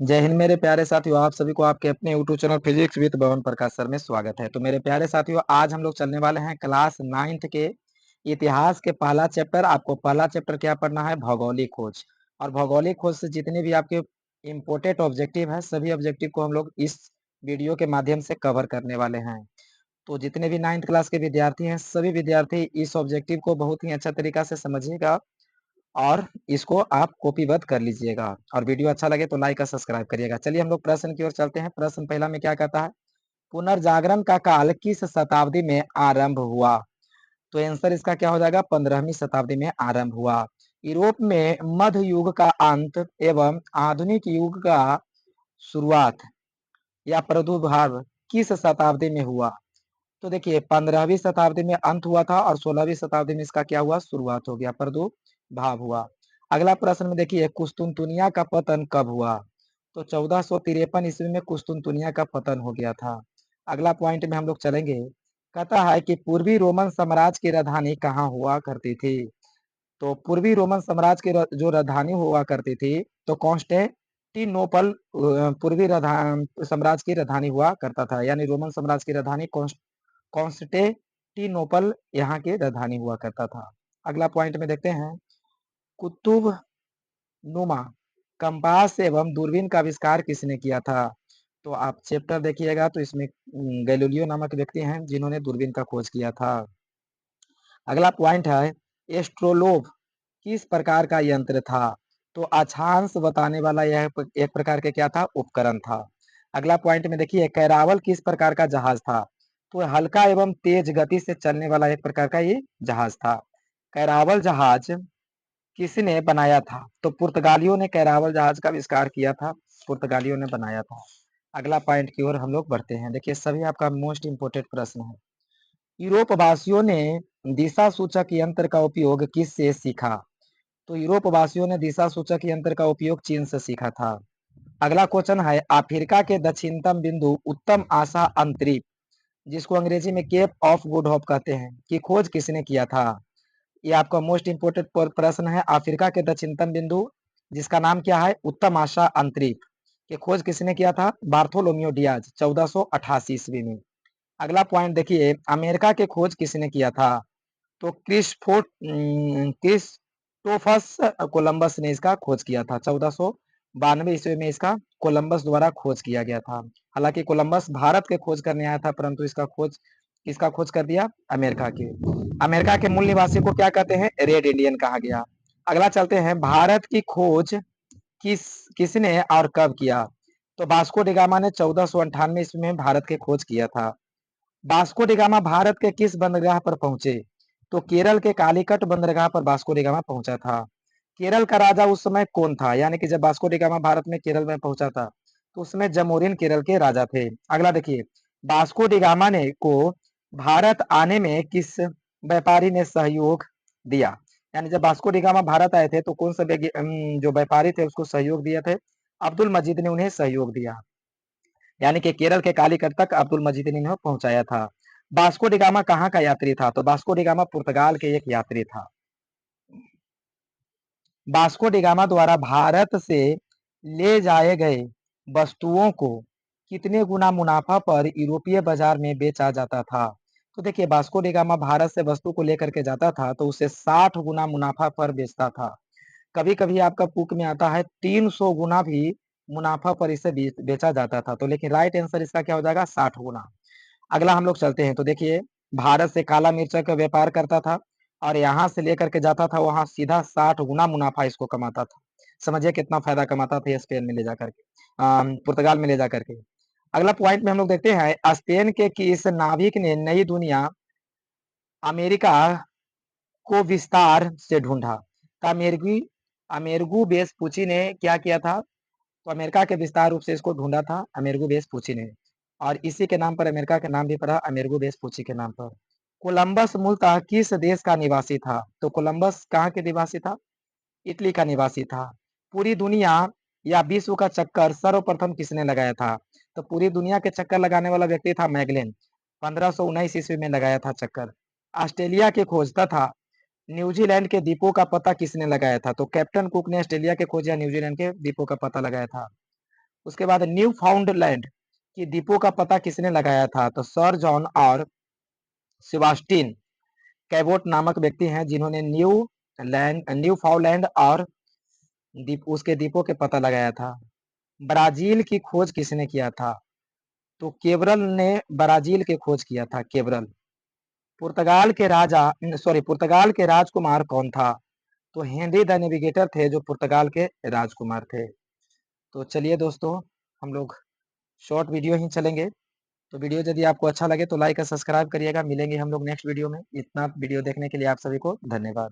जय हिंद मेरे प्यारे साथियों, आप सभी को आपके अपने यूट्यूब चैनल फिजिक्स विद भवन प्रकाश सर में स्वागत है। तो मेरे प्यारे साथियों, आज हम लोग चलने वाले हैं क्लास 9th के इतिहास के पहला चैप्टर। आपको पहला चैप्टर क्या पढ़ना है? भौगोलिक खोज। और भौगोलिक खोज से जितने भी आपके इम्पोर्टेंट ऑब्जेक्टिव है, सभी ऑब्जेक्टिव को हम लोग इस वीडियो के माध्यम से कवर करने वाले हैं। तो जितने भी 9th क्लास के विद्यार्थी हैं, सभी विद्यार्थी इस ऑब्जेक्टिव को बहुत ही अच्छा तरीका से समझिएगा और इसको आप कॉपीबद्ध कर लीजिएगा। और वीडियो अच्छा लगे तो लाइक और सब्सक्राइब करिएगा। चलिए हम लोग प्रश्न की ओर चलते हैं। प्रश्न पहला में क्या कहता है? पुनर्जागरण का काल किस शताब्दी में आरंभ हुआ? तो आंसर इसका क्या हो जाएगा? 15वीं शताब्दी में आरंभ हुआ। यूरोप में मध्य युग का अंत एवं आधुनिक युग का शुरुआत या प्रादुर्भाव किस शताब्दी में हुआ? तो देखिए, 15वीं शताब्दी में अंत हुआ था और 16वीं शताब्दी में इसका क्या हुआ? शुरुआत हो गया, प्रादुर्भाव हुआ। अगला प्रश्न में देखिए, कुस्तुनतुनिया का पतन कब हुआ? तो 1453 ईस्वी में कुस्तुनतुनिया का पतन हो गया था। अगला पॉइंट में हम लोग चलेंगे। कहता है कि पूर्वी रोमन साम्राज्य की राजधानी कहाँ हुआ करती थी? तो पूर्वी रोमन साम्राज्य की जो राजधानी हुआ करती थी, तो कॉन्स्टेंटिनोपल पूर्वी साम्राज्य की राजधानी हुआ करता था। यानी रोमन साम्राज्य की राजधानी कॉन्स्टेंटिनोपल यहाँ की राजधानी हुआ करता था। अगला पॉइंट में देखते हैं, कुतुब नुमा कंपास एवं दूरबीन का आविष्कार किसने किया था? तो आप चैप्टर देखिएगा तो इसमें गैलीलियो नामक व्यक्ति हैं जिन्होंने दूरबीन का खोज किया था। अगला पॉइंट है, एस्ट्रोलोब किस प्रकार का यंत्र था? तो अक्षांश बताने वाला यह एक प्रकार के क्या था? उपकरण था। अगला पॉइंट में देखिए, कैरावल किस प्रकार का जहाज था? तो हल्का एवं तेज गति से चलने वाला एक प्रकार का ये जहाज था। कैरावल जहाज किसने बनाया था? तो पुर्तगालियों ने कैरावल जहाज का आविष्कार किया था, पुर्तगालियों ने बनाया था। अगला पॉइंट की ओर हम लोग बढ़ते हैं। देखिए, सभी आपका मोस्ट इंपोर्टेंट प्रश्न है। यूरोप वासियों ने दिशा सूचक यंत्र का उपयोग किस से सीखा? तो यूरोप वासियों ने दिशा सूचक यंत्र का उपयोग चीन से सीखा था। अगला क्वेश्चन है, अफ्रीका के दक्षिणतम बिंदु उत्तम आशा अंतरिक्ष, जिसको अंग्रेजी में केप ऑफ गुड होप कहते हैं, की खोज किसने किया था? ये आपका मोस्ट इंपोर्टेंट प्रश्न है। अफ्रीका के दक्षिणतम बिंदु जिसका नाम क्या है? उत्तम आशा अंतरिक्ष, की खोज किसने किया था? बार्थोलोम्यू डियाज 1488 ईस्वी में। अगला पॉइंट देखिए, अमेरिका के खोज किसने किया था? तो क्रिस्टोफस कोलंबस ने इसका खोज किया था। 1492 ईस्वी में इसका कोलंबस द्वारा खोज किया गया था। हालांकि कोलंबस भारत के खोज करने आया था, परंतु इसका खोज कर दिया अमेरिका के। अमेरिका के मूल निवासी को क्या कहते हैं? रेड इंडियन कहा गया। अगला चलते हैं, भारत की खोज किसने और कब किया? तो वास्को डी गामा ने 1498 ईस्वी में भारत के खोज किया था। वास्को डी गामा भारत के किस बंदरगाह पर पहुंचे? तो केरल के कालीकट बंदरगाह पर वास्को डी गामा पहुंचा था। केरल का राजा उस समय कौन था? यानी कि जब वास्को डी गामा भारत में केरल में पहुंचा था, तो उसमें जमोरिन केरल के राजा थे। अगला देखिए, वास्को डी गामा ने को भारत आने में किस व्यापारी ने सहयोग दिया? यानी जब वास्को डी गामा भारत आए थे तो कौन सा जो व्यापारी थे उसको सहयोग दिए थे? अब्दुल मजीद ने उन्हें सहयोग दिया। यानी कि केरल के कालीकट तक अब्दुल मजीद ने इन्हें पहुंचाया था। वास्को डी गामा कहाँ का यात्री था? तो वास्को डी गामा पुर्तगाल के एक यात्री था। वास्को डी गामा द्वारा भारत से ले जाए गए वस्तुओं को कितने गुना मुनाफा पर यूरोपीय बाजार में बेचा जाता था? तो देखिए, वास्को डी गामा भारत से वस्तु को लेकर के जाता था तो उसे 60 गुना मुनाफा पर बेचता था। कभी कभी आपका बुक में आता है 300 गुना भी मुनाफा पर इसे बेचा जाता था। तो लेकिन राइट आंसर इसका क्या हो जाएगा? 60 गुना। अगला हम लोग चलते हैं। तो देखिए, भारत से काला मिर्च का व्यापार करता था और यहाँ से लेकर के जाता था वहां सीधा 60 गुना मुनाफा इसको कमाता था। समझिए कितना फायदा कमाता था स्पेन में ले जाकर के, पुर्तगाल में ले जाकर के। अगला पॉइंट में हम लोग देखते हैं, स्पेन के किस नाविक ने नई दुनिया अमेरिका को विस्तार से ढूंढा? तो अमेरिगू वेस्पुची ने क्या किया था? तो अमेरिका के विस्तार रूप से इसको ढूंढा था अमेरिगो वेस्पुची ने, और इसी के नाम पर अमेरिका का नाम भी पड़ा अमेरिगो वेस्पुची के नाम पर। कोलंबस मूलतः किस देश का निवासी था? तो कोलंबस कहाँ के निवासी था? इटली का निवासी था। पूरी दुनिया या विश्व का चक्कर सर्वप्रथम किसने लगाया था? तो पूरी दुनिया के चक्कर लगाने वाला व्यक्ति था मैगलेन। 1519 ईस्वी में लगाया था चक्कर। ऑस्ट्रेलिया की खोज तथा न्यूजीलैंड के द्वीपों का पता किसने लगाया था? तो कैप्टन कुक ने ऑस्ट्रेलिया के खोज या न्यूजीलैंड के द्वीपों का पता लगाया था। उसके बाद न्यू फाउंडलैंड की द्वीपों का पता किसने लगाया था? तो सर जॉन और सेबास्टिन कैबोट नामक व्यक्ति हैं जिन्होंने न्यू फाउंडलैंड और उसके द्वीपों के पता लगाया था। ब्राजील की खोज किसने किया था? तो केबरल ने ब्राजील की खोज किया था, केबरल। पुर्तगाल के राजकुमार कौन था? तो हेनरी द नेविगेटर थे जो पुर्तगाल के राजकुमार थे। तो चलिए दोस्तों, हम लोग शॉर्ट वीडियो ही चलेंगे। तो वीडियो यदि आपको अच्छा लगे तो लाइक और सब्सक्राइब करिएगा। मिलेंगे हम लोग नेक्स्ट वीडियो में। इतना वीडियो देखने के लिए आप सभी को धन्यवाद।